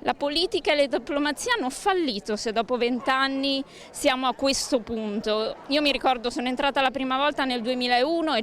La politica e la diplomazia hanno fallito se dopo 20 anni siamo a questo punto. Io mi ricordo, sono entrata la prima volta nel 2001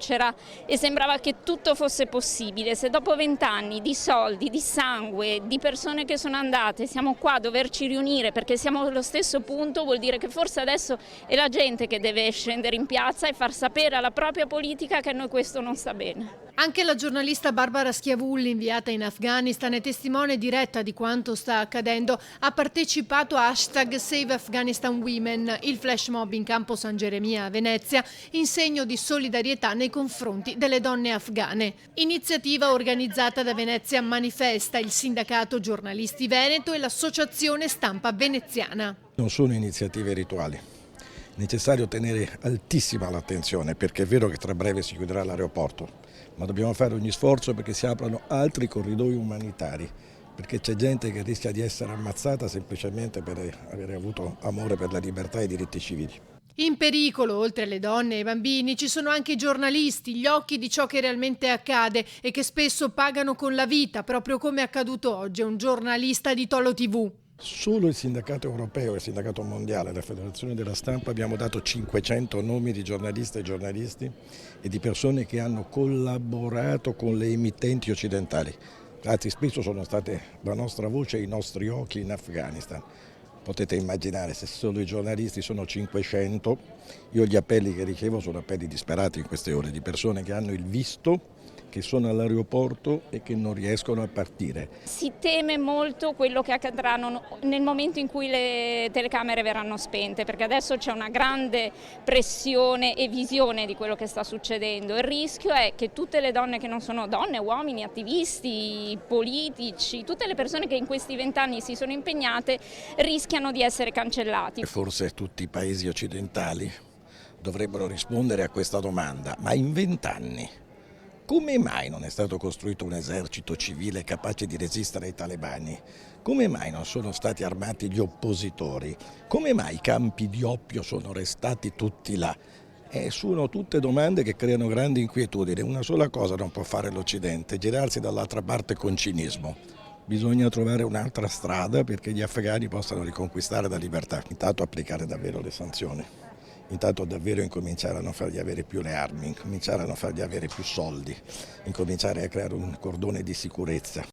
e sembrava che tutto fosse possibile. Se dopo 20 anni di soldi, di sangue, di persone che sono andate, siamo qua a doverci riunire perché siamo allo stesso punto, vuol dire che forse adesso è la gente che deve scendere in piazza e far sapere alla propria politica che a noi questo non sta bene. Anche la giornalista Barbara Schiavulli, inviata in Afghanistan e testimone diretta di quanto sta accadendo, ha partecipato a #SaveAfghanistanWomen, il flash mob in campo San Geremia a Venezia, in segno di solidarietà nei confronti delle donne afghane. Iniziativa organizzata da Venezia Manifesta, il sindacato Giornalisti Veneto e l'associazione Stampa Veneziana. Non sono iniziative rituali. È necessario tenere altissima l'attenzione perché è vero che tra breve si chiuderà l'aeroporto, ma dobbiamo fare ogni sforzo perché si aprano altri corridoi umanitari, perché c'è gente che rischia di essere ammazzata semplicemente per avere avuto amore per la libertà e i diritti civili. In pericolo, oltre alle donne e ai bambini, ci sono anche i giornalisti, gli occhi di ciò che realmente accade e che spesso pagano con la vita, proprio come è accaduto oggi a un giornalista di Tolo TV. Solo il sindacato europeo, il sindacato mondiale, la Federazione della Stampa abbiamo dato 500 nomi di giornaliste e giornalisti e di persone che hanno collaborato con le emittenti occidentali. Anzi, spesso sono state la nostra voce e i nostri occhi in Afghanistan. Potete immaginare, se solo i giornalisti sono 500, io gli appelli che ricevo sono appelli disperati in queste ore di persone che hanno il visto, che sono all'aeroporto e che non riescono a partire. Si teme molto quello che accadrà nel momento in cui le telecamere verranno spente, perché adesso c'è una grande pressione e visione di quello che sta succedendo. Il rischio è che tutte le donne che non sono donne, uomini, attivisti, politici, tutte le persone che in questi 20 anni si sono impegnate rischiano di essere cancellati. Forse tutti i paesi occidentali dovrebbero rispondere a questa domanda, ma in 20 anni come mai non è stato costruito un esercito civile capace di resistere ai talebani? Come mai non sono stati armati gli oppositori? Come mai i campi di oppio sono restati tutti là? Sono tutte domande che creano grandi inquietudini. Una sola cosa non può fare l'Occidente, girarsi dall'altra parte con cinismo. Bisogna trovare un'altra strada perché gli afghani possano riconquistare la libertà. Intanto applicare davvero le sanzioni. Intanto davvero incominciare a non fargli avere più le armi, incominciare a non fargli avere più soldi, incominciare a creare un cordone di sicurezza.